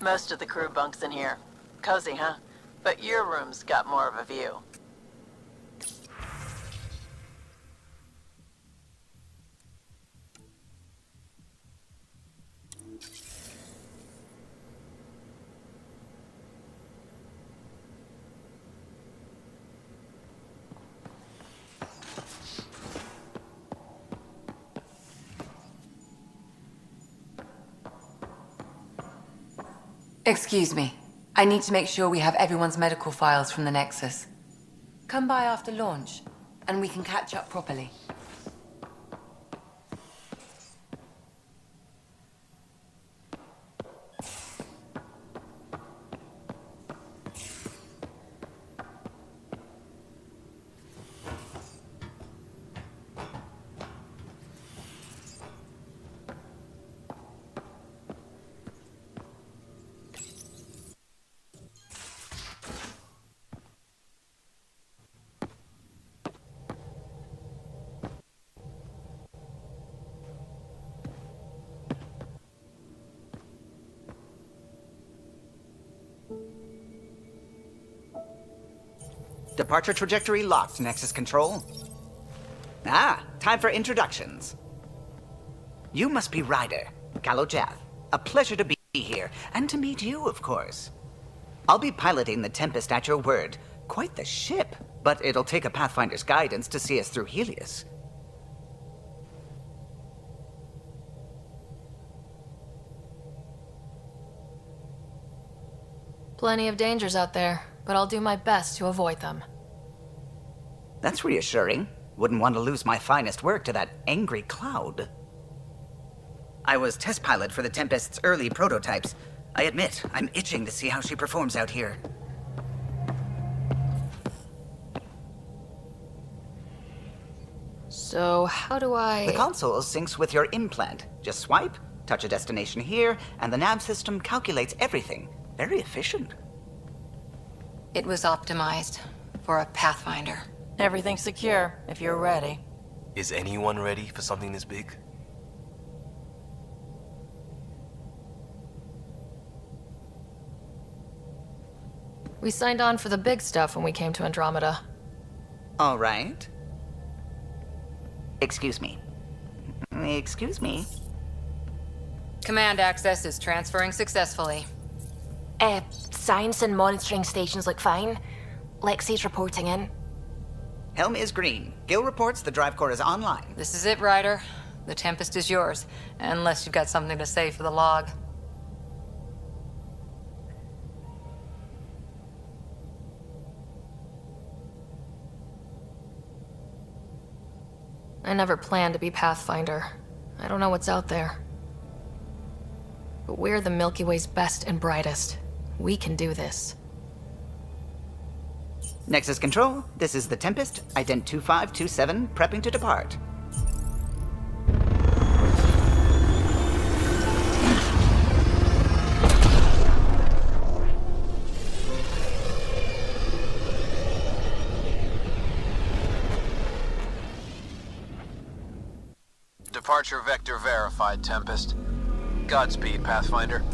Most of the crew bunks in here. Cozy, huh? But your room's got more of a view. Excuse me. I need to make sure we have everyone's medical files from the Nexus. Come by after launch, and we can catch up properly. Departure trajectory locked, Nexus Control. Ah, time for introductions. You must be Ryder, Jath. A pleasure to be here, and to meet you, of course. I'll be piloting the Tempest at your word. Quite the ship, but it'll take a Pathfinder's guidance to see us through Helios. Plenty of dangers out there, but I'll do my best to avoid them. That's reassuring. Wouldn't want to lose my finest work to that angry cloud. I was test pilot for the Tempest's early prototypes. I admit, I'm itching to see how she performs out here. So, how do I... The console syncs with your implant. Just swipe, touch a destination here, and the nav system calculates everything. Very efficient. It was optimized for a Pathfinder. Everything's secure, if you're ready. Is anyone ready for something this big? We signed on for the big stuff when we came to Andromeda. All right. Excuse me. Excuse me. Command access is transferring successfully. Science and monitoring stations look fine. Lexi's reporting in. Helm is green. Gil reports the drive core is online. This is it, Ryder. The Tempest is yours, unless you've got something to say for the log. I never planned to be Pathfinder. I don't know what's out there. But we're the Milky Way's best and brightest. We can do this. Nexus Control, this is the Tempest, ident 2527, prepping to depart. Departure vector verified, Tempest. Godspeed, Pathfinder.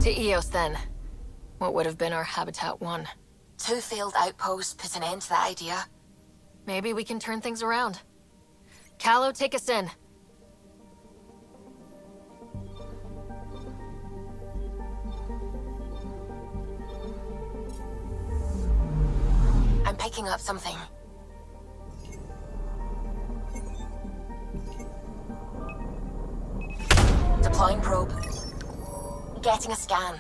To Eos, then. What would have been our Habitat 1? 2 failed outposts put an end to that idea. Maybe we can turn things around. Callow, take us in. I'm picking up something. Deploying probe. Getting a scan.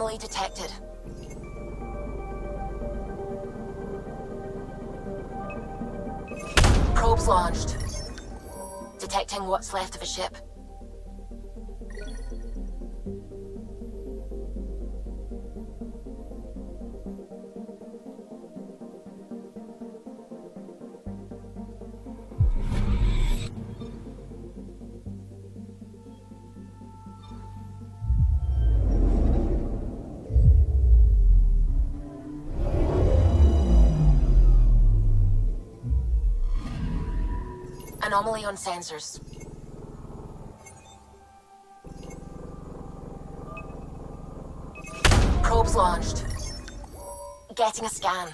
Anomaly detected. Probes launched. Detecting what's left of a ship. Anomaly on sensors. Probes launched. Getting a scan.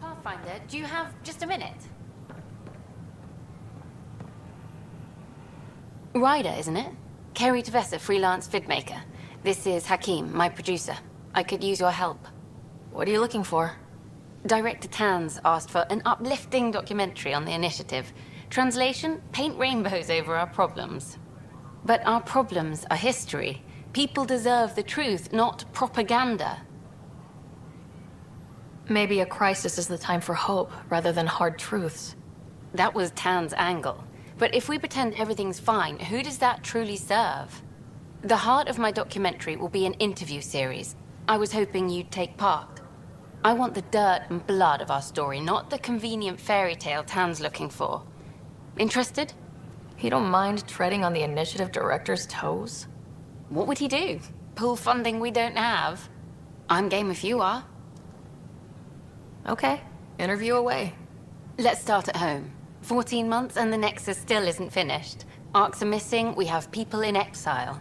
Pathfinder, do you have just a minute? Ryder, isn't it? Kerry Tavessa, freelance vidmaker. This is Hakeem, my producer. I could use your help. What are you looking for? Director Tans asked for an uplifting documentary on the initiative. Translation, paint rainbows over our problems. But our problems are history. People deserve the truth, not propaganda. Maybe a crisis is the time for hope, rather than hard truths. That was Tan's angle. But if we pretend everything's fine, who does that truly serve? The heart of my documentary will be an interview series. I was hoping you'd take part. I want the dirt and blood of our story, not the convenient fairy tale Tan's looking for. Interested? You don't mind treading on the initiative director's toes? What would he do? Pull funding we don't have? I'm game if you are. Okay, interview away. Let's start at home. 14 months and the Nexus still isn't finished. Arcs are missing, we have people in exile.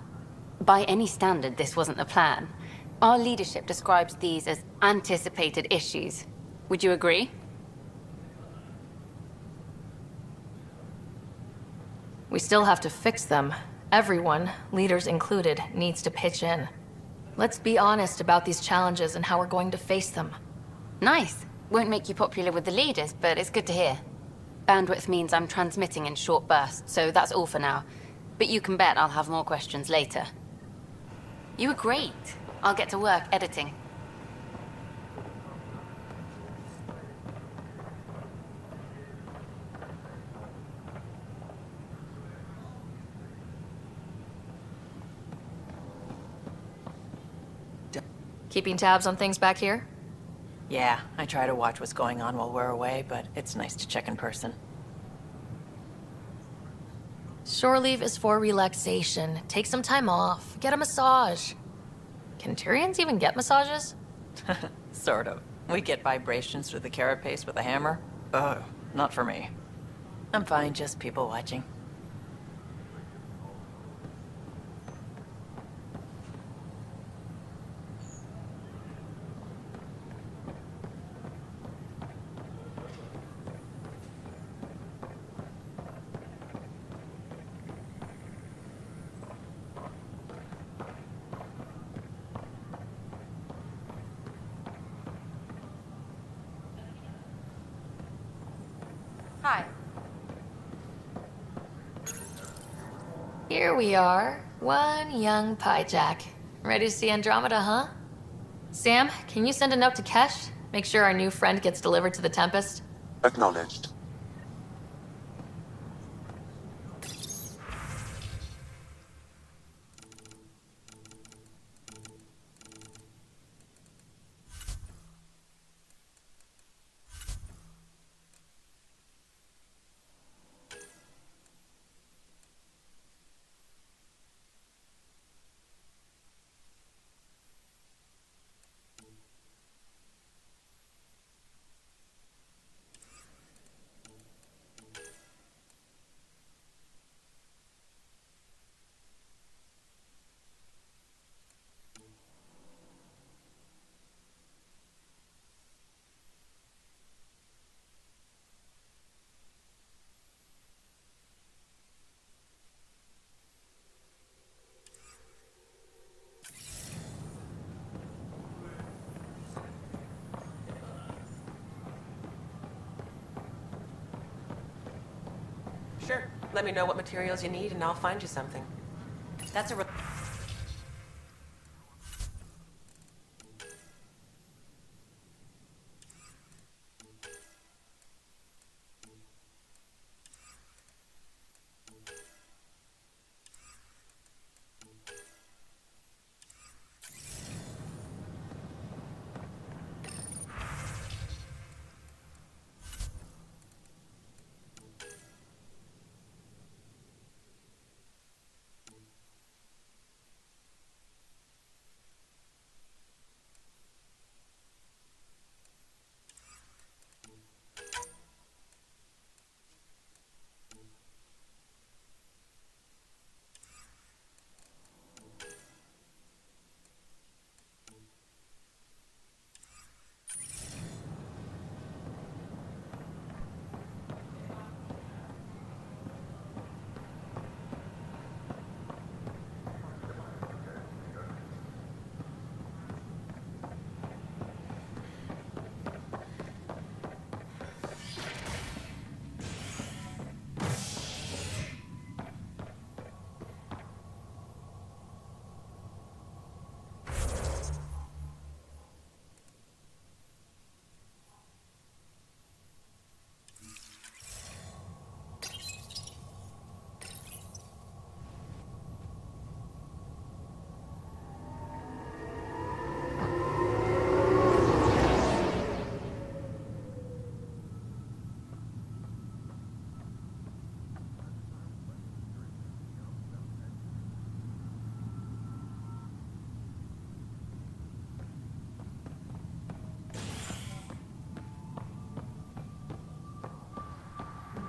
By any standard, this wasn't the plan. Our leadership describes these as anticipated issues. Would you agree? We still have to fix them. Everyone, leaders included, needs to pitch in. Let's be honest about these challenges and how we're going to face them. Nice. Won't make you popular with the leaders, but it's good to hear. Bandwidth means I'm transmitting in short bursts, so that's all for now. But you can bet I'll have more questions later. You were great. I'll get to work editing. Keeping tabs on things back here? Yeah, I try to watch what's going on while we're away, but it's nice to check in person. Shore leave is for relaxation. Take some time off. Get a massage. Can Tyrians even get massages? Sort of. We get vibrations through the carapace with a hammer. Ugh, not for me. I'm fine, just people watching. Hi. Here we are. One young piejack. Ready to see Andromeda, huh? Sam, can you send a note to Kesh? Make sure our new friend gets delivered to the Tempest? Acknowledged. Sure. Let me know what materials you need and I'll find you something. That's a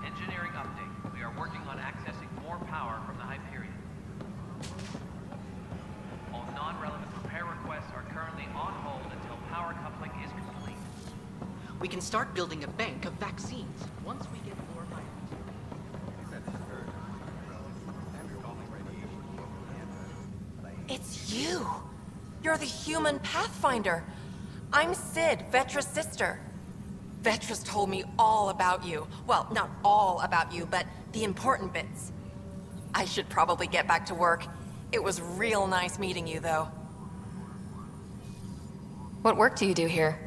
Engineering update. We are working on accessing more power from the Hyperion. All non-relevant repair requests are currently on hold until power coupling is complete. We can start building a bank of vaccines once we get more money. It's you! You're the human Pathfinder! I'm Sid, Vetra's sister. Vetra's told me all about you. Well, not all about you, but the important bits. I should probably get back to work. It was real nice meeting you, though. What work do you do here?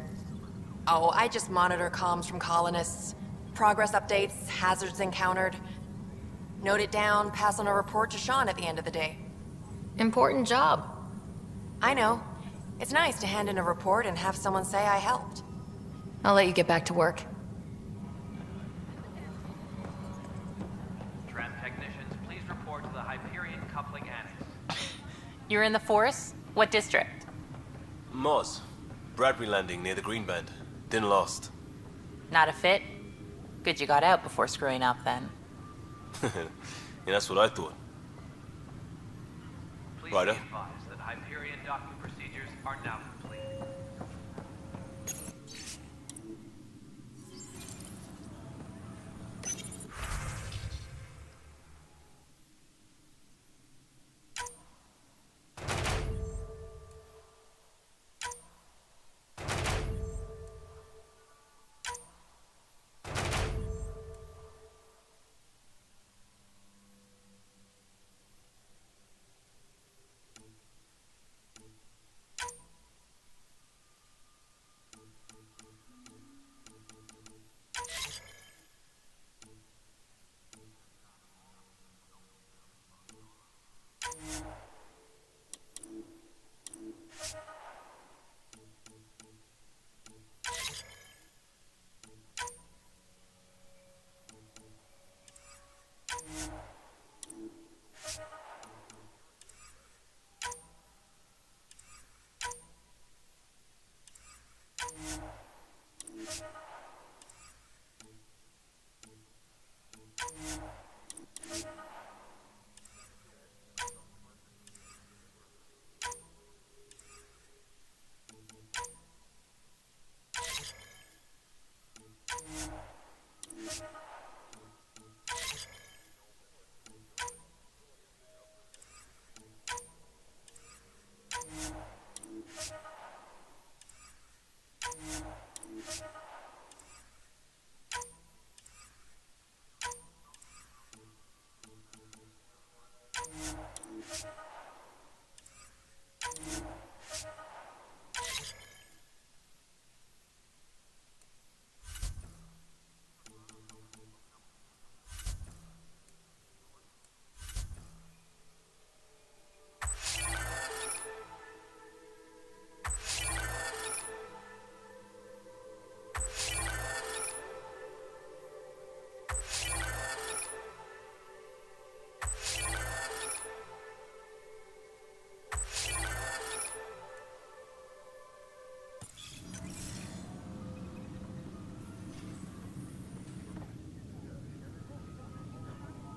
Oh, I just monitor comms from colonists. Progress updates, hazards encountered. Note it down, pass on a report to Sean at the end of the day. Important job. I know. It's nice to hand in a report and have someone say I helped. I'll let you get back to work. Tram technicians, please report to the Hyperion Coupling Annex. You're in the force? What district? Moz. Bradbury landing near the Green Band. Didn't last. Not a fit? Good you got out before screwing up then. Yeah, that's what I thought. Please Ryder? be advised that Hyperion docking procedures are now complete.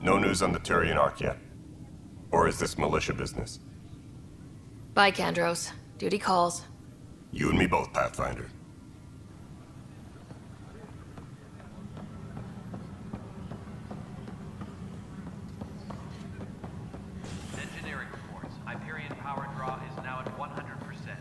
No news on the Turian Ark yet? Or is this militia business? Bye, Kandros. Duty calls. You and me both, Pathfinder. Engineering reports. Hyperion power draw is now at 100%.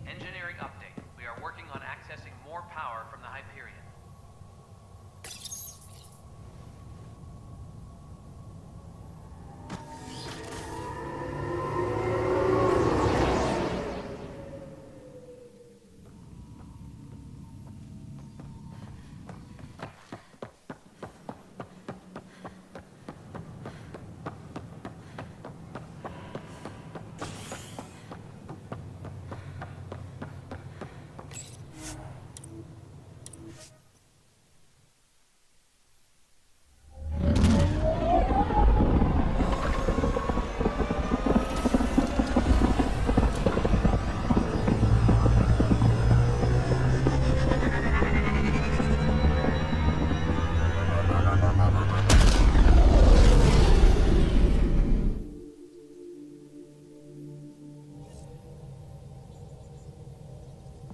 Engineering update. We are working on accessing more power from the Hyperion.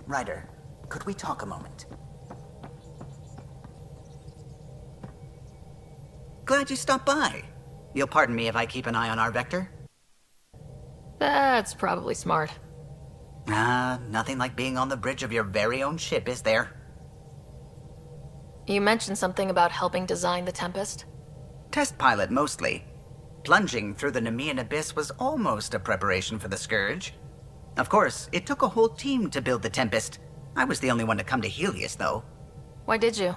Ryder, could we talk a moment? Glad you stopped by. You'll pardon me if I keep an eye on our vector? That's probably smart. Nothing like being on the bridge of your very own ship, is there? You mentioned something about helping design the Tempest? Test pilot, mostly. Plunging through the Nemean abyss was almost a preparation for the Scourge. Of course, it took a whole team to build the Tempest. I was the only one to come to Helios, though. Why did you?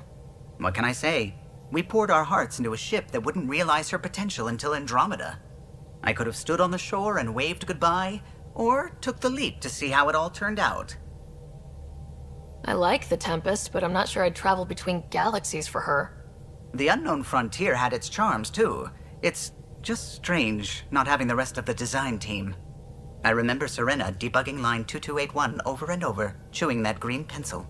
What can I say? We poured our hearts into a ship that wouldn't realize her potential until Andromeda. I could have stood on the shore and waved goodbye, or took the leap to see how it all turned out. I like the Tempest, but I'm not sure I'd travel between galaxies for her. The unknown frontier had its charms, too. It's just strange not having the rest of the design team. I remember Serena debugging line 2281 over and over, chewing that green pencil.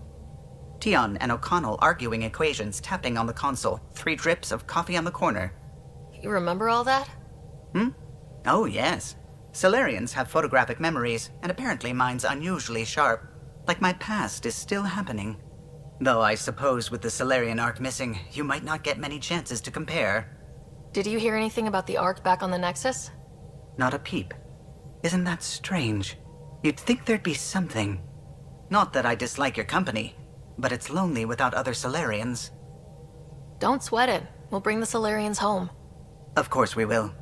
Tion and O'Connell arguing equations, tapping on the console, 3 drips of coffee on the corner. You remember all that? Oh, yes. Solarians have photographic memories, and apparently mine's unusually sharp. Like my past is still happening. Though I suppose with the Solarian arc missing, you might not get many chances to compare. Did you hear anything about the arc back on the Nexus? Not a peep. Isn't that strange? You'd think there'd be something. Not that I dislike your company, but it's lonely without other Solarians. Don't sweat it. We'll bring the Solarians home. Of course we will.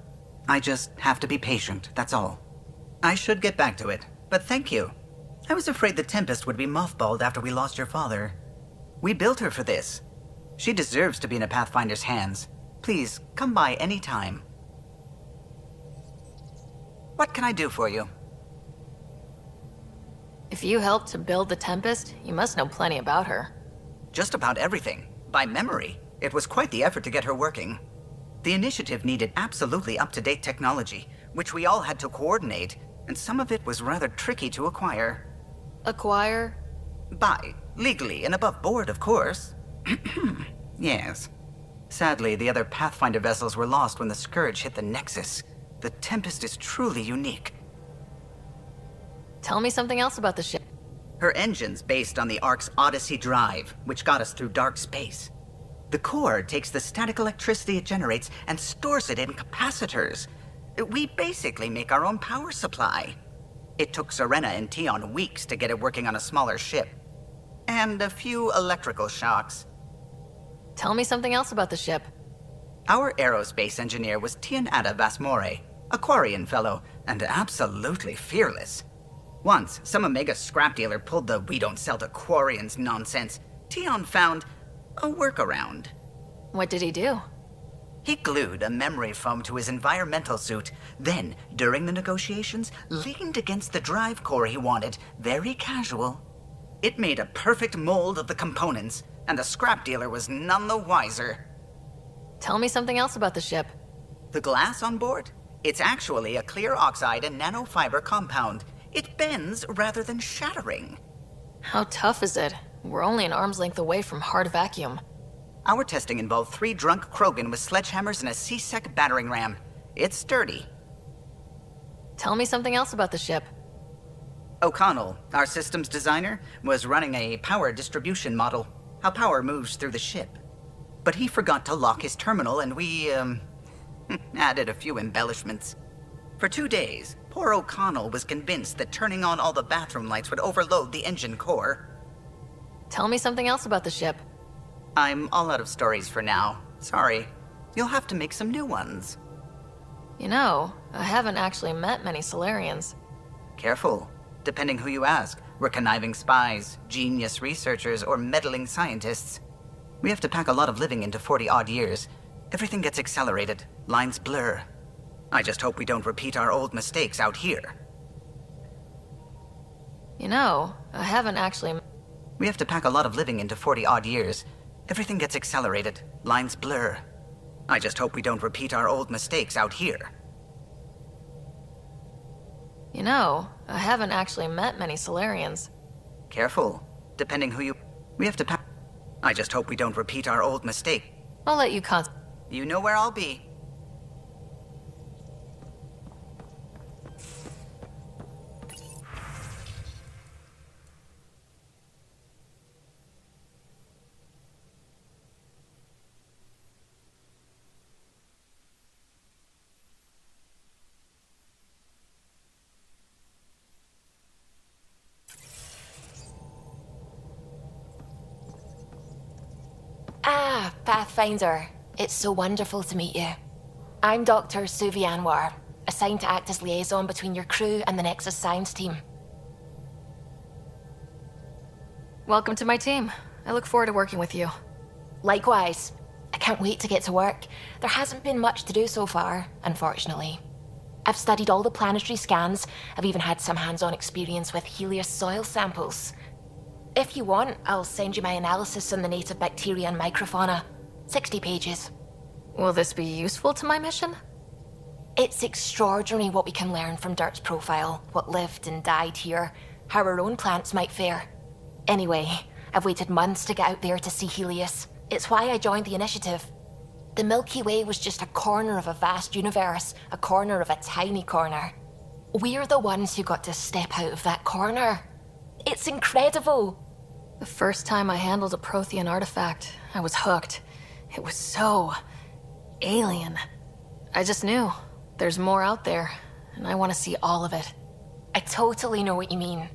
I just have to be patient, that's all. I should get back to it, but thank you. I was afraid the Tempest would be mothballed after we lost your father. We built her for this. She deserves to be in a Pathfinder's hands. Please, come by any time. What can I do for you? If you helped to build the Tempest, you must know plenty about her. Just about everything. By memory. It was quite the effort to get her working. The initiative needed absolutely up-to-date technology, which we all had to coordinate, and some of it was rather tricky to acquire. Acquire? Buy. Legally and above board, of course. Yes. Sadly, the other Pathfinder vessels were lost when the Scourge hit the Nexus. The Tempest is truly unique. Tell me something else about the ship. Her engine's based on the Ark's Odyssey drive, which got us through dark space. The core takes the static electricity it generates and stores it in capacitors. We basically make our own power supply. It took Serena and Tion weeks to get it working on a smaller ship. And a few electrical shocks. Tell me something else about the ship. Our aerospace engineer was Tianada Vasmore, a Quarian fellow, and absolutely fearless. Once, some Omega scrap dealer pulled the "we don't sell to Quarians" nonsense. Tion found a workaround. What did he do? He glued a memory foam to his environmental suit, then, during the negotiations, leaned against the drive core he wanted, very casual. It made a perfect mold of the components, and the scrap dealer was none the wiser. Tell me something else about the ship. The glass on board? It's actually a clear oxide and nanofiber compound. It bends rather than shattering. How tough is it? We're only an arm's length away from hard vacuum. Our testing involved 3 drunk Krogan with sledgehammers and a C-Sec battering ram. It's sturdy. Tell me something else about the ship. O'Connell, our systems designer, was running a power distribution model, how power moves through the ship. But he forgot to lock his terminal and we, added a few embellishments. For 2 days, poor O'Connell was convinced that turning on all the bathroom lights would overload the engine core. Tell me something else about the ship. I'm all out of stories for now. Sorry. You'll have to make some new ones. You know, I haven't actually met many Solarians. Careful. Depending who you ask, we're conniving spies, genius researchers, or meddling scientists. We have to pack a lot of living into 40-odd years. Everything gets accelerated. Lines blur. I just hope we don't repeat our old mistakes out here. You know, I haven't actually... We have to pack a lot of living into 40-odd years. Everything gets accelerated. Lines blur. I just hope we don't repeat our old mistakes out here. You know, I haven't actually met many Solarians. Careful. Depending who you... We have to pack... I just hope we don't repeat our old mistake. I'll let you You know where I'll be. Ah, Pathfinder. It's so wonderful to meet you. I'm Dr. Suvi Anwar, assigned to act as liaison between your crew and the Nexus science team. Welcome to my team. I look forward to working with you. Likewise. I can't wait to get to work. There hasn't been much to do so far, unfortunately. I've studied all the planetary scans. I've even had some hands-on experience with Helios soil samples. If you want, I'll send you my analysis on the native bacteria and microfauna. 60 pages. Will this be useful to my mission? It's extraordinary what we can learn from Dirt's profile, what lived and died here, how our own plants might fare. Anyway, I've waited months to get out there to see Helios. It's why I joined the initiative. The Milky Way was just a corner of a vast universe, a corner of a tiny corner. We're the ones who got to step out of that corner. It's incredible. The first time I handled a Prothean artifact, I was hooked. It was so alien. I just knew there's more out there, and I want to see all of it. I totally know what you mean.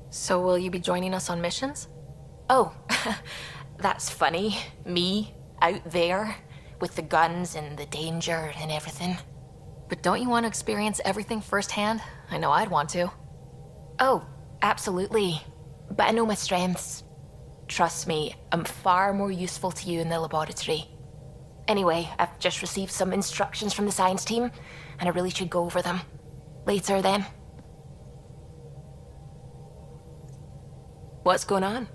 So will you be joining us on missions? Oh, that's funny. Me, out there, with the guns and the danger and everything. But don't you want to experience everything firsthand? I know I'd want to. Oh, absolutely. But I know my strengths. Trust me, I'm far more useful to you in the laboratory. Anyway, I've just received some instructions from the science team, and I really should go over them. Later, then. What's going on?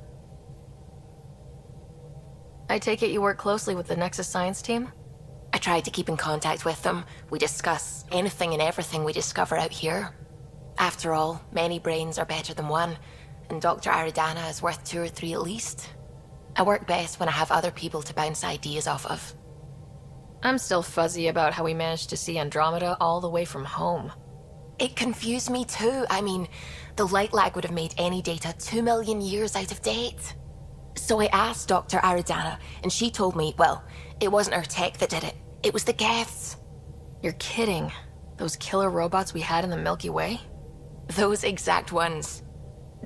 I take it you work closely with the Nexus science team? I try to keep in contact with them. We discuss anything and everything we discover out here. After all, many brains are better than one, and Dr. Aridana is worth 2 or 3 at least. I work best when I have other people to bounce ideas off of. I'm still fuzzy about how we managed to see Andromeda all the way from home. It confused me too. I mean, the light lag would have made any data 2 million years out of date. So I asked Dr. Aridana, and she told me, well, it wasn't her tech that did it. It was the Geths. You're kidding. Those killer robots we had in the Milky Way? Those exact ones.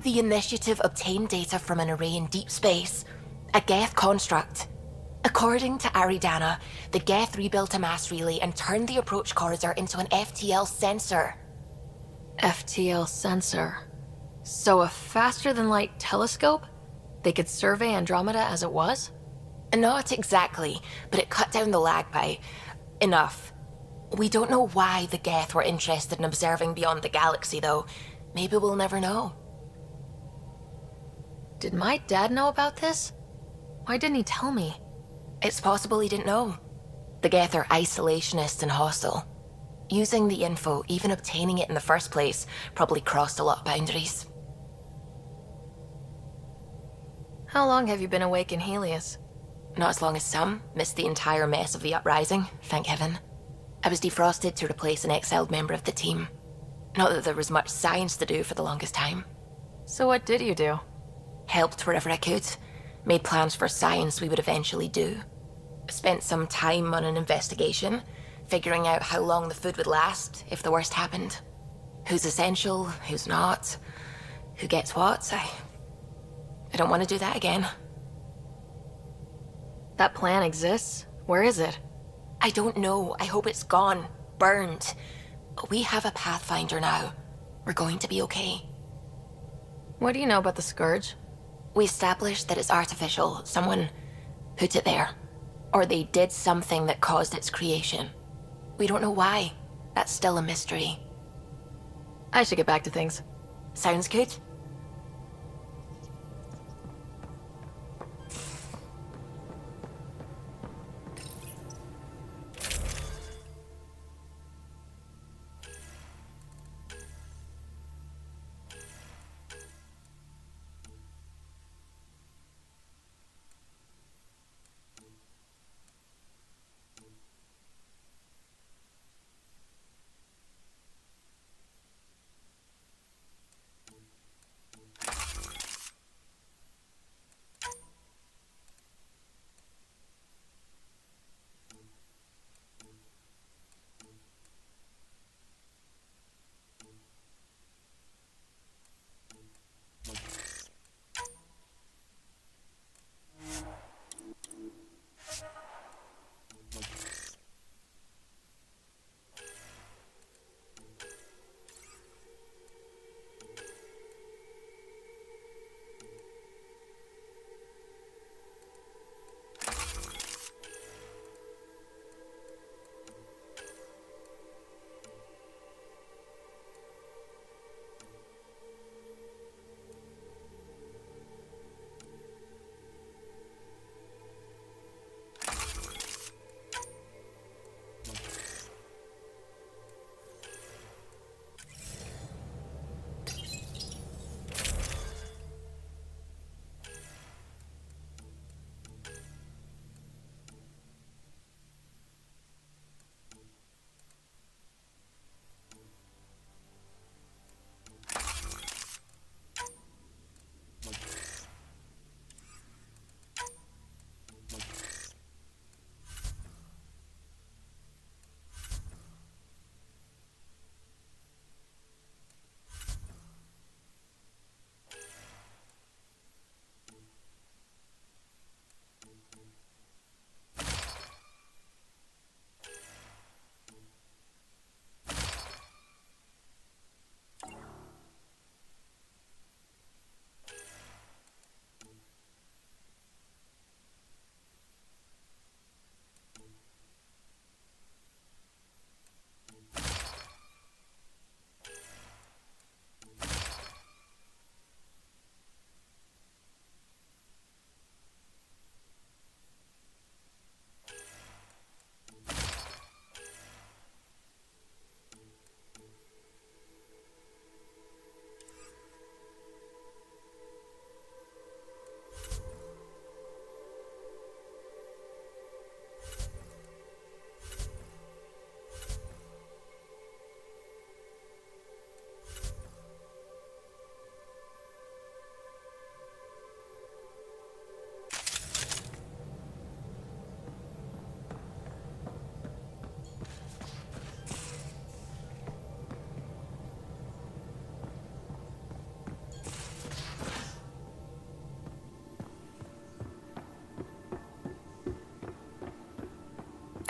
The initiative obtained data from an array in deep space, a Geth construct. According to Aridana, the Geth rebuilt a mass relay and turned the approach corridor into an FTL sensor. FTL sensor. So a faster-than-light telescope? They could survey Andromeda as it was? Not exactly, but it cut down the lag by enough. We don't know why the Geth were interested in observing beyond the galaxy, though. Maybe we'll never know. Did my dad know about this? Why didn't he tell me? It's possible he didn't know. The Geth are isolationist and hostile. Using the info, even obtaining it in the first place, probably crossed a lot of boundaries. How long have you been awake in Helios? Not as long as some. Missed the entire mess of the uprising, thank heaven. I was defrosted to replace an exiled member of the team. Not that there was much science to do for the longest time. So what did you do? Helped wherever I could. Made plans for science we would eventually do. Spent some time on an investigation, figuring out how long the food would last if the worst happened. Who's essential, who's not, who gets what. I don't want to do that again. That plan exists? Where is it? I don't know. I hope it's gone. Burned. We have a Pathfinder now. We're going to be okay. What do you know about the Scourge? We established that it's artificial. Someone put it there. Or they did something that caused its creation. We don't know why. That's still a mystery. I should get back to things. Sounds good.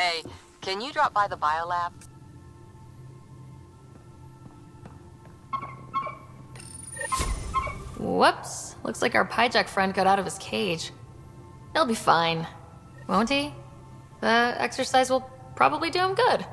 Hey, can you drop by the biolab? Whoops. Looks like our Pyjack friend got out of his cage. He'll be fine, won't he? The exercise will probably do him good.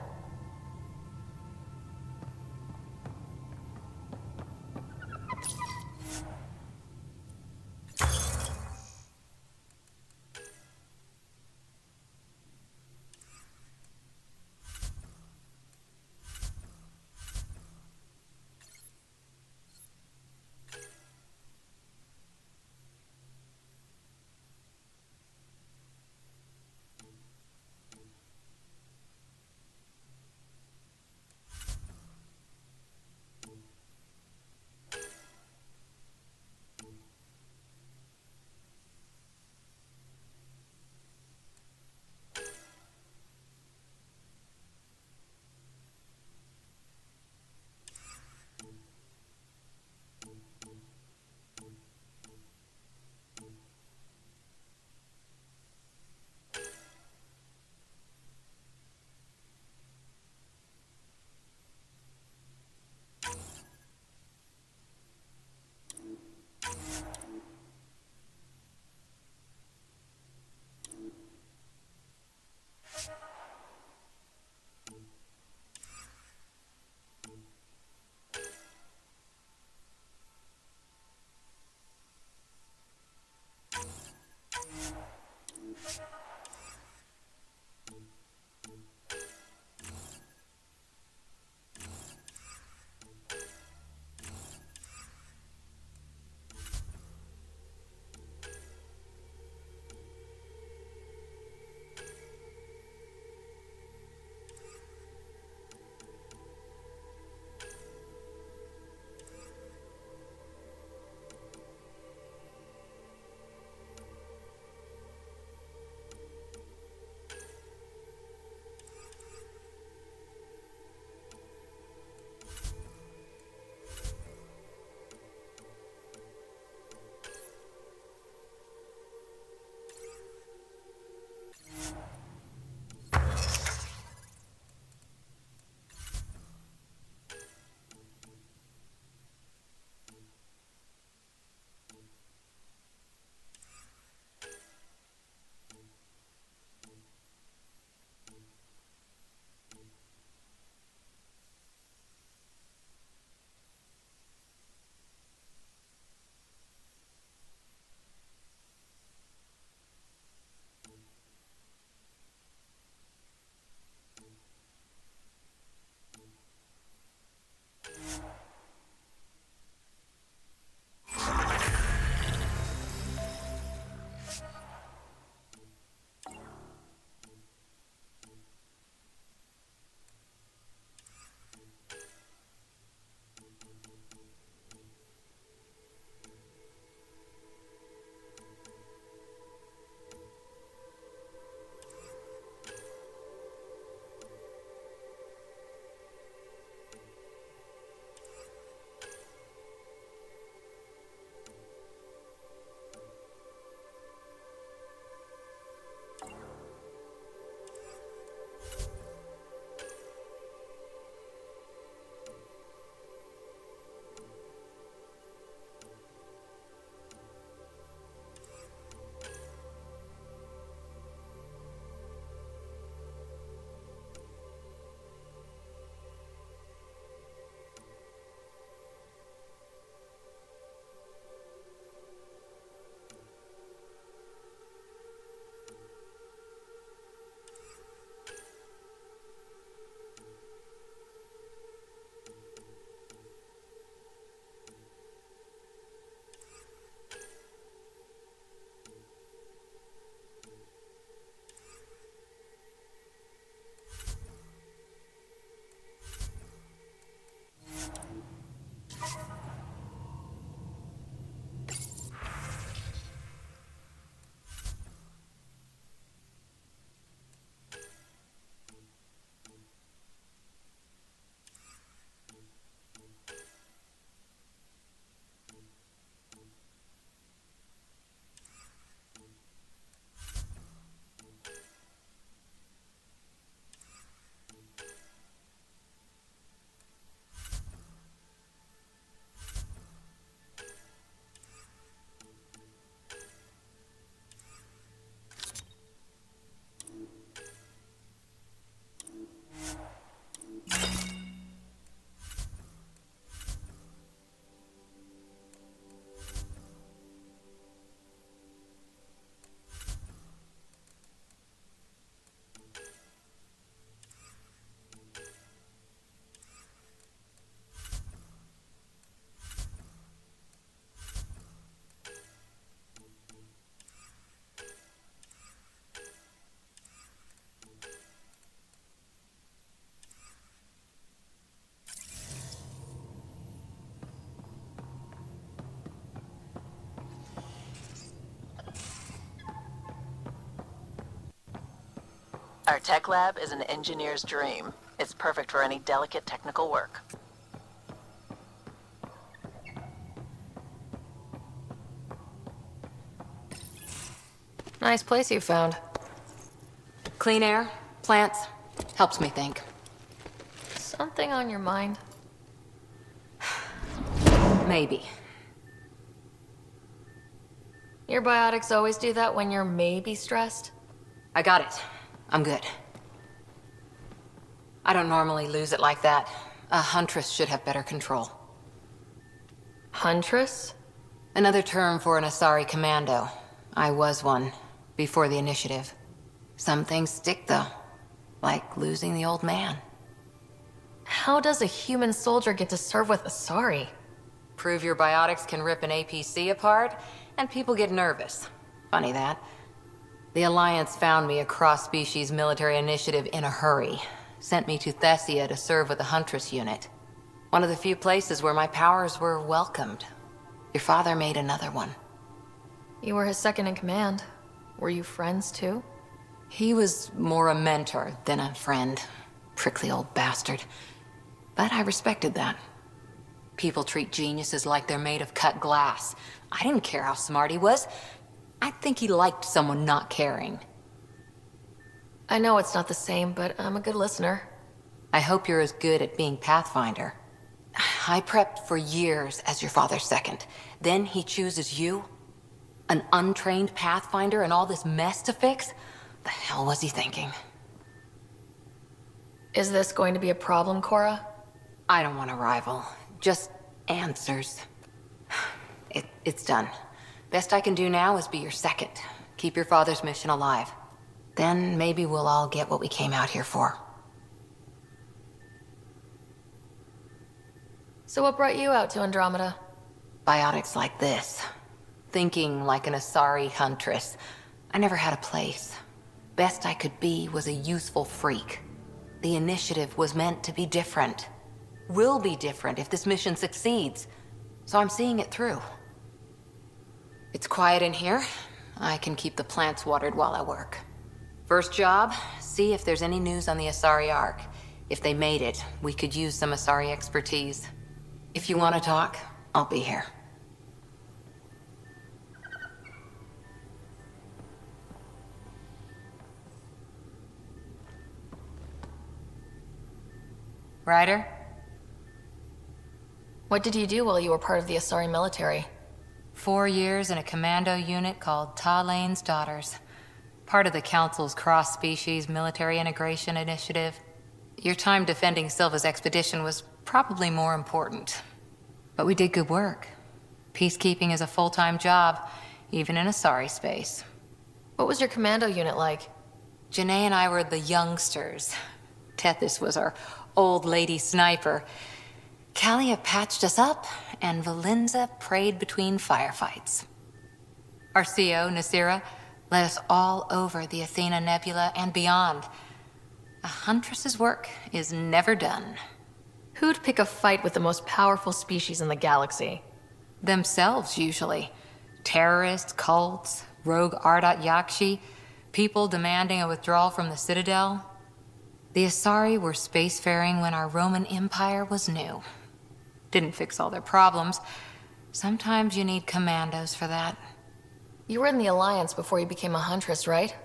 Our tech lab is an engineer's dream. It's perfect for any delicate technical work. Nice place you found. Clean air, plants, helps me think. Something on your mind? Maybe. Your biotics always do that when you're maybe stressed? I got it. I'm good. I don't normally lose it like that. A Huntress should have better control. Huntress? Another term for an Asari commando. I was one, before the initiative. Some things stick, though. Like losing the old man. How does a human soldier get to serve with Asari? Prove your biotics can rip an APC apart, and people get nervous. Funny that. The Alliance found me a cross-species military initiative in a hurry. Sent me to Thessia to serve with the Huntress unit. One of the few places where my powers were welcomed. Your father made another one. You were his second in command. Were you friends too? He was more a mentor than a friend. Prickly old bastard. But I respected that. People treat geniuses like they're made of cut glass. I didn't care how smart he was. I think he liked someone not caring. I know it's not the same, but I'm a good listener. I hope you're as good at being Pathfinder. I prepped for years as your father's second. Then he chooses you? An untrained Pathfinder and all this mess to fix? The hell was he thinking? Is this going to be a problem, Cora? I don't want a rival. Just answers. It's done. Best I can do now is be your second. Keep your father's mission alive. Then maybe we'll all get what we came out here for. So what brought you out to Andromeda? Biotics like this. Thinking like an Asari Huntress. I never had a place. Best I could be was a useful freak. The initiative was meant to be different. Will be different if this mission succeeds. So I'm seeing it through. It's quiet in here. I can keep the plants watered while I work. First job, see if there's any news on the Asari Ark. If they made it, we could use some Asari expertise. If you want to talk, I'll be here. Ryder? What did you do while you were part of the Asari military? 4 years in a commando unit called Ta Lane's Daughters. Part of the Council's cross-species military integration initiative. Your time defending Silva's expedition was probably more important. But we did good work. Peacekeeping is a full-time job, even in Asari space. What was your commando unit like? Janae and I were the youngsters. Tethys was our old lady sniper. Kalia patched us up, and Valenza prayed between firefights. Our CO, Nasira, led us all over the Athena Nebula and beyond. A Huntress's work is never done. Who'd pick a fight with the most powerful species in the galaxy? Themselves, usually. Terrorists, cults, rogue Ardat Yakshi, people demanding a withdrawal from the Citadel. The Asari were spacefaring when our Roman Empire was new. Didn't fix all their problems. Sometimes you need commandos for that. You were in the Alliance before you became a Huntress, right?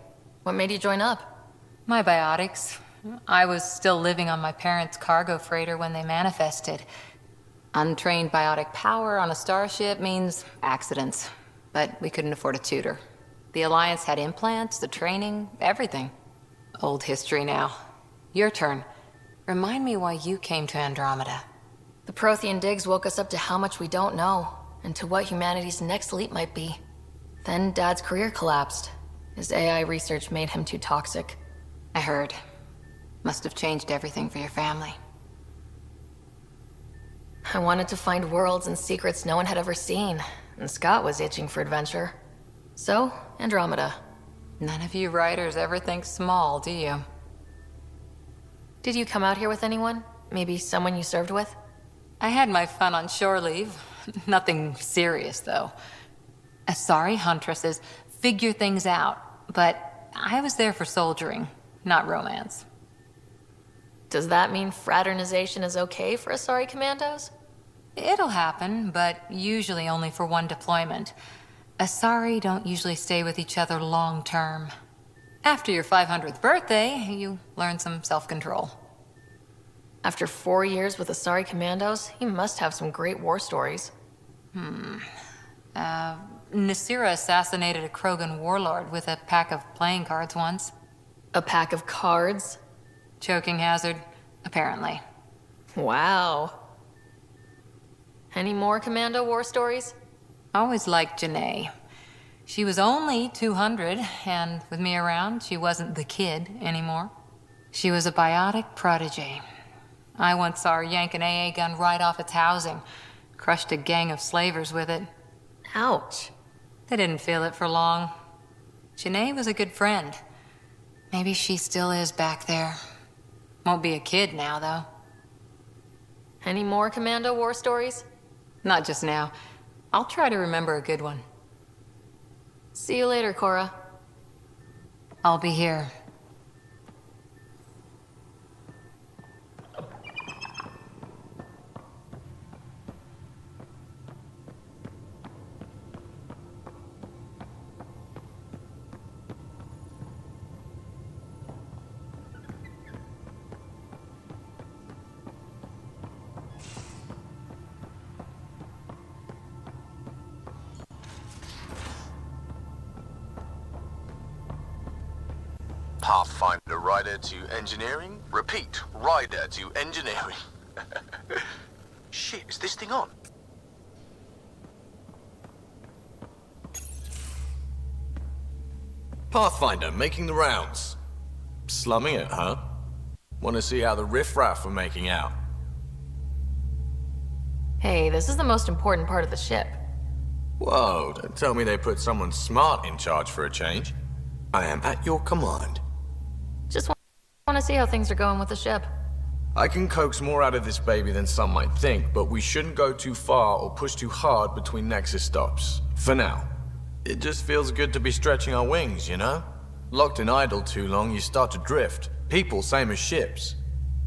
What made you join up? My biotics. I was still living on my parents' cargo freighter when they manifested. Untrained biotic power on a starship means accidents. But we couldn't afford a tutor. The Alliance had implants, the training, everything. Old history now. Your turn. Remind me why you came to Andromeda. The Prothean digs woke us up to how much we don't know, and to what humanity's next leap might be. Then Dad's career collapsed. His AI research made him too toxic. I heard. Must have changed everything for your family. I wanted to find worlds and secrets no one had ever seen, and Scott was itching for adventure. So, Andromeda. None of you writers ever think small, do you? Did you come out here with anyone? Maybe someone you served with? I had my fun on shore leave. Nothing serious, though. Asari Huntresses figure things out, but I was there for soldiering. not romance. Does that mean fraternization is okay for Asari commandos? It'll happen, but usually only for one deployment. Asari don't usually stay with each other long term. After your 500th birthday, you learn some self-control. After 4 years with Asari commandos, he must have some great war stories. Nasira assassinated a Krogan warlord with a pack of playing cards once. A pack of cards? Choking hazard, apparently. Wow. Any more commando war stories? Always liked Janae. She was only 200, and with me around, she wasn't the kid anymore. She was a biotic protege. I once saw her yank an AA gun right off its housing, crushed a gang of slavers with it. Ouch. They didn't feel it for long. Janae was a good friend. Maybe she still is back there. Won't be a kid now, though. Any more commando war stories? Not just now. I'll try to remember a good one. See you later, Cora. I'll be here. Pathfinder Ryder to engineering. Repeat, Ryder to engineering. Shit, is this thing on? Pathfinder, making the rounds. Slumming it, huh? Want to see how the riffraff are making out? Hey, this is the most important part of the ship. Whoa, don't tell me they put someone smart in charge for a change. I am at your command. Just want to see how things are going with the ship. I can coax more out of this baby than some might think, but we shouldn't go too far or push too hard between Nexus stops. For now. It just feels good to be stretching our wings, you know? Locked and idle too long, you start to drift. People, same as ships.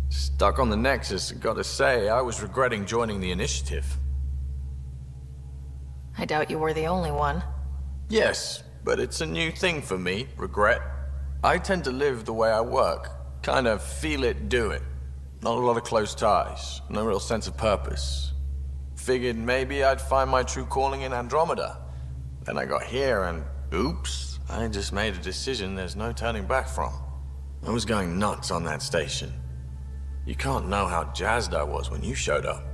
Stuck on the Nexus, gotta say, I was regretting joining the initiative. I doubt you were the only one. Yes, but it's a new thing for me, regret. I tend to live the way I work. Kind of feel it, do it. Not a lot of close ties, no real sense of purpose. Figured maybe I'd find my true calling in Andromeda. Then I got here and, oops, I just made a decision there's no turning back from. I was going nuts on that station. You can't know how jazzed I was when you showed up.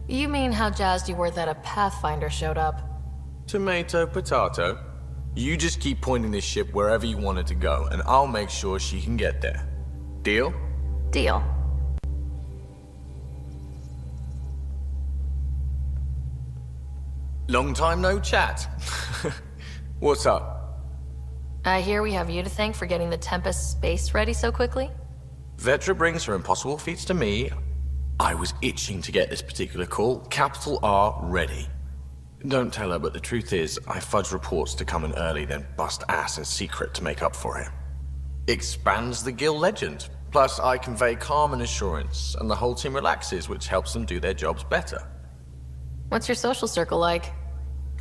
You mean how jazzed you were that a Pathfinder showed up? Tomato, potato. You just keep pointing this ship wherever you want it to go, and I'll make sure she can get there. Deal? Deal. Long time no chat. What's up? I hear we have you to thank for getting the Tempest space ready so quickly? Vetra brings her impossible feats to me. I was itching to get this particular call. Capital R ready. Don't tell her, but the truth is, I fudge reports to come in early, then bust ass in secret to make up for it. Expands the guild legend. Plus, I convey calm and assurance, and the whole team relaxes, which helps them do their jobs better. What's your social circle like?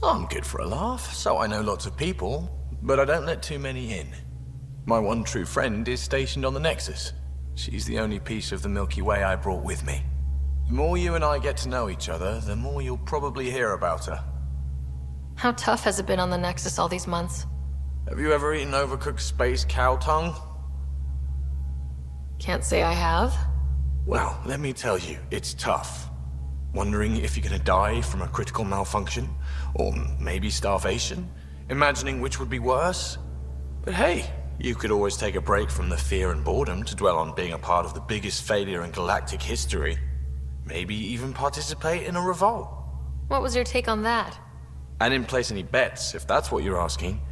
I'm good for a laugh, so I know lots of people, but I don't let too many in. My one true friend is stationed on the Nexus. She's the only piece of the Milky Way I brought with me. The more you and I get to know each other, the more you'll probably hear about her. How tough has it been on the Nexus all these months? Have you ever eaten overcooked space cow tongue? Can't say I have. Well, let me tell you, it's tough. Wondering if you're gonna die from a critical malfunction? Or maybe starvation? Imagining which would be worse? But hey, you could always take a break from the fear and boredom to dwell on being a part of the biggest failure in galactic history. Maybe even participate in a revolt. What was your take on that? I didn't place any bets, if that's what you're asking.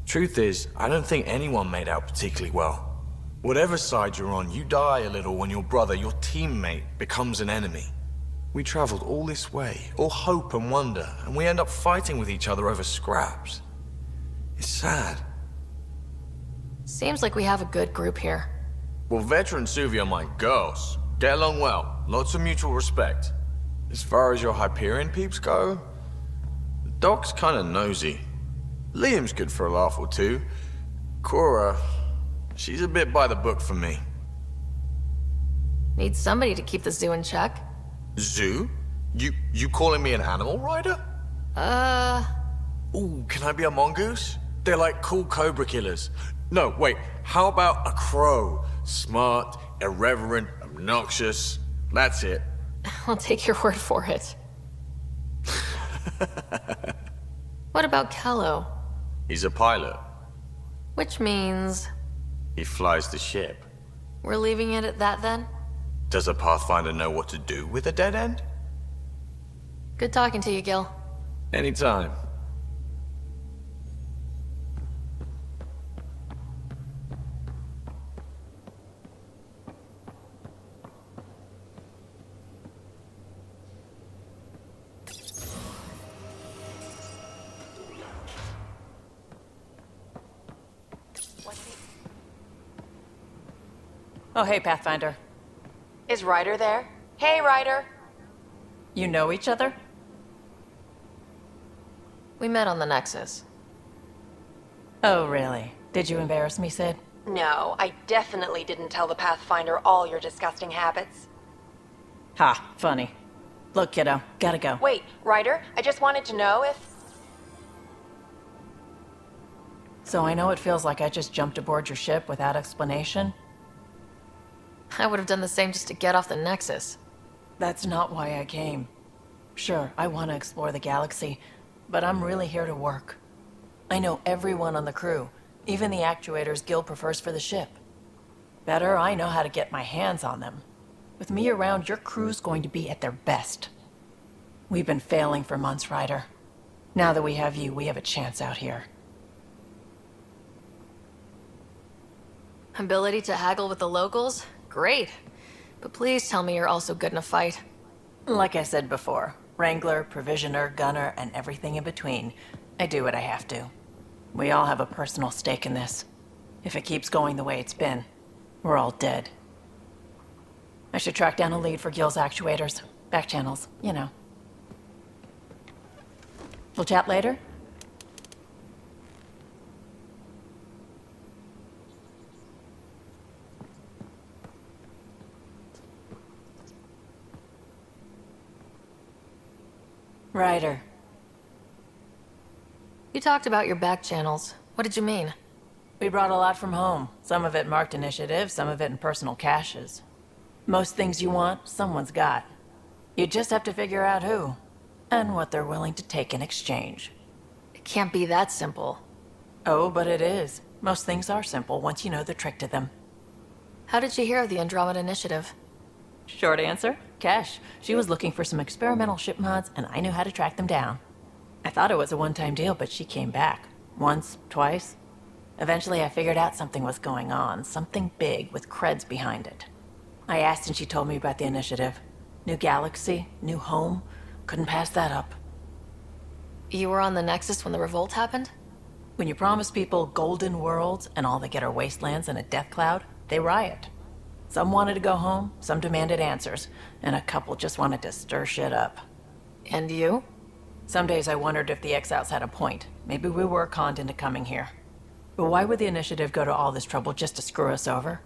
Truth is, I don't think anyone made out particularly well. Whatever side you're on, you die a little when your brother, your teammate, becomes an enemy. We traveled all this way, all hope and wonder, and we end up fighting with each other over scraps. It's sad. Seems like we have a good group here. Well, Vetra and Suvi are my girls. Get along well. Lots of mutual respect. As far as your Hyperion peeps go, the Doc's kinda nosy. Liam's good for a laugh or two. Cora, she's a bit by the book for me. Need somebody to keep the zoo in check. Zoo? You calling me an animal rider? Ooh, can I be a mongoose? They're like cool cobra killers. No, wait, how about a crow? Smart, irreverent, obnoxious. That's it. I'll take your word for it. What about Kello? He's a pilot. Which means... He flies the ship. we're leaving it at that then? Does a Pathfinder know what to do with a dead end? Good talking to you, Gil. Anytime. Oh, hey, Pathfinder. Is Ryder there? Hey, Ryder! You know each other? We met on the Nexus. Oh, really? Did you embarrass me, Sid? No, I definitely didn't tell the Pathfinder all your disgusting habits. Ha, funny. Look, kiddo, gotta go. Wait, Ryder, I just wanted to know if... So I know it feels like I just jumped aboard your ship without explanation. I would have done the same just to get off the Nexus. That's not why I came. Sure, I want to explore the galaxy, but I'm really here to work. I know everyone on the crew, even the actuators Gil prefers for the ship. Better, I know how to get my hands on them. With me around, your crew's going to be at their best. We've been failing for months, Ryder. Now that we have you, we have a chance out here. Ability to haggle with the locals? Great. But please tell me you're also good in a fight. Like I said before, Wrangler, Provisioner, Gunner, and everything in between. I do what I have to. We all have a personal stake in this. If it keeps going the way it's been, we're all dead. I should track down a lead for Gil's actuators. Back channels, you know. We'll chat later? Ryder. You talked about your back channels. What did you mean? We brought a lot from home. Some of it marked initiative, some of it in personal caches. Most things you want, someone's got. You just have to figure out who, and what they're willing to take in exchange. It can't be that simple. Oh, but it is. Most things are simple once you know the trick to them. How did you hear of the Andromeda Initiative? Short answer, Cash. She was looking for some experimental ship mods, and I knew how to track them down. I thought it was a one-time deal, but she came back. Once, twice. Eventually, I figured out something was going on, something big with creds behind it. I asked and she told me about the initiative. New galaxy, new home. Couldn't pass that up. You were on the Nexus when the revolt happened? When you promise people golden worlds and all they get are wastelands and a death cloud, they riot. Some wanted to go home, some demanded answers, and a couple just wanted to stir shit up. And you? Some days I wondered if the exiles had a point. Maybe we were conned into coming here. But why would the initiative go to all this trouble just to screw us over?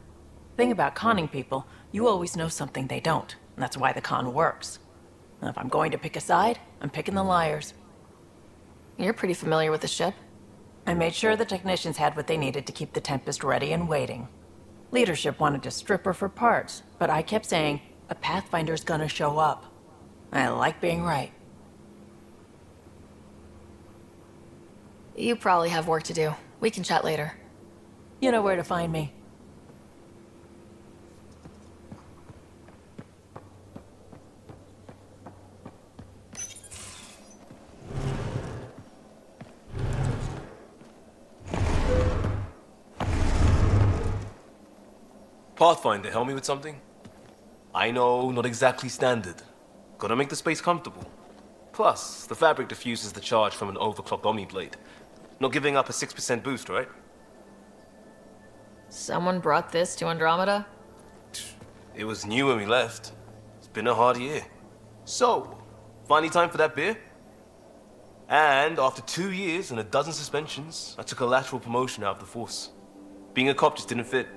Thing about conning people, you always know something they don't, and that's why the con works. And if I'm going to pick a side, I'm picking the liars. You're pretty familiar with the ship. I made sure the technicians had what they needed to keep the Tempest ready and waiting. Leadership wanted to strip her for parts, but I kept saying, a Pathfinder's gonna show up. I like being right. You probably have work to do. We can chat later. You know where to find me. Pathfinder, help me with something? I know, not exactly standard. Gotta make the space comfortable. Plus, the fabric diffuses the charge from an overclocked Omni blade. Not giving up a 6% boost, right? Someone brought this to Andromeda? It was new when we left. It's been a hard year. So, finally time for that beer? And after 2 years and a dozen suspensions, I took a lateral promotion out of the force. Being a cop just didn't fit.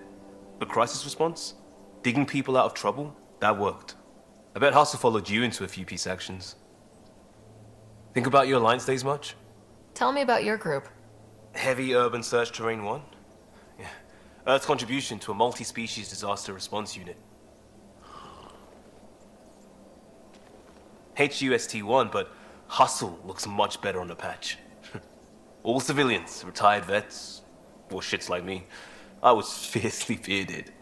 But crisis response? Digging people out of trouble? That worked. I bet Hustle followed you into a few peace actions. Think about your Alliance days much? Tell me about your group. Heavy Urban Search Terrain 1? Yeah. Earth's contribution to a multi-species disaster response unit. HUST-1, but Hustle looks much better on the patch. All civilians, retired vets, or shits like me. I was fiercely bearded.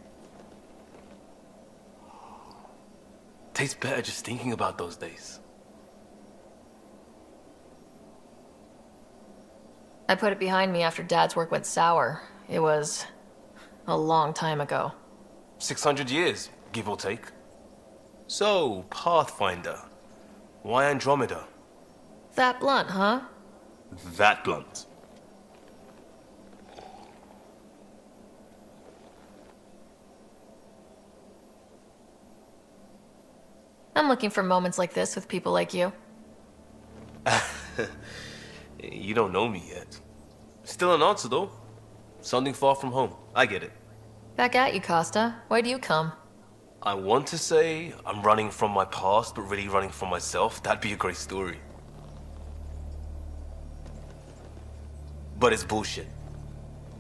Tastes better just thinking about those days. I put it behind me after Dad's work went sour. It was a long time ago. 600 years, give or take. So, Pathfinder. Why Andromeda? That blunt, huh? That blunt. I'm looking for moments like this with people like you. You don't know me yet. Still an answer, though. Something far from home. I get it. Back at you, Costa. Why do you come? I want to say I'm running from my past, but really running from myself. That'd be a great story. But it's bullshit.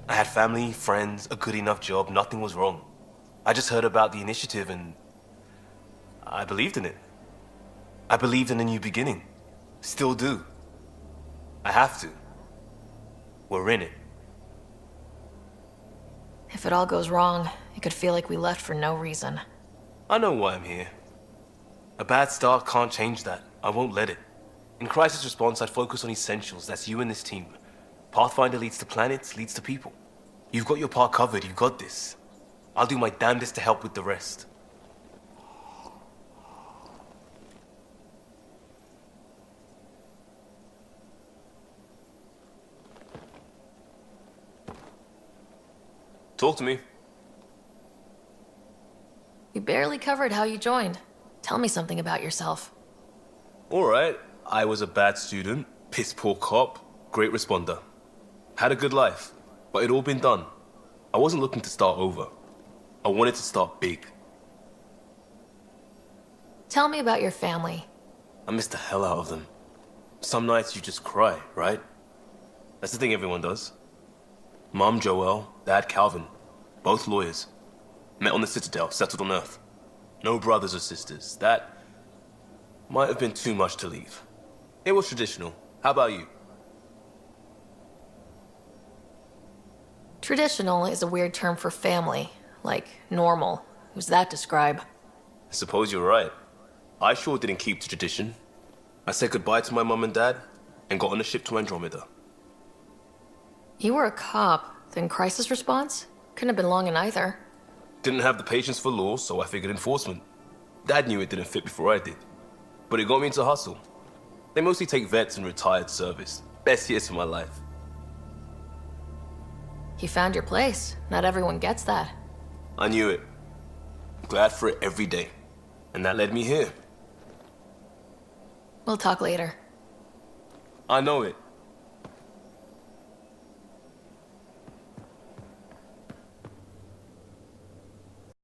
I had family, friends, a good enough job, nothing was wrong. I just heard about the initiative and I believed in it. I believed in a new beginning. Still do. I have to. We're in it. If it all goes wrong, it could feel like we left for no reason. I know why I'm here. A bad start can't change that. I won't let it. In crisis response, I'd focus on essentials. That's you and this team. Pathfinder leads to planets, leads to people. You've got your part covered. You've got this. I'll do my damnedest to help with the rest. Talk to me. We barely covered how you joined. Tell me something about yourself. Alright, I was a bad student, piss poor cop, great responder. Had a good life, but it'd all been done. I wasn't looking to start over. I wanted to start big. Tell me about your family. I missed the hell out of them. Some nights you just cry, right? That's the thing everyone does. Mom Joelle, Dad Calvin, both lawyers. Met on the Citadel, settled on Earth. No brothers or sisters. That might have been too much to leave. It was traditional. How about you? Traditional is a weird term for family, like normal. Who's that describe? I suppose you're right. I sure didn't keep to tradition. I said goodbye to my mom and dad and got on a ship to Andromeda. You were a cop, then crisis response? Couldn't have been long in either. Didn't have the patience for law, so I figured enforcement. Dad knew it didn't fit before I did. But it got me into Hustle. They mostly take vets and retired service. Best years of my life. You found your place. Not everyone gets that. I knew it. Glad for it every day. And that led me here. We'll talk later. I know it.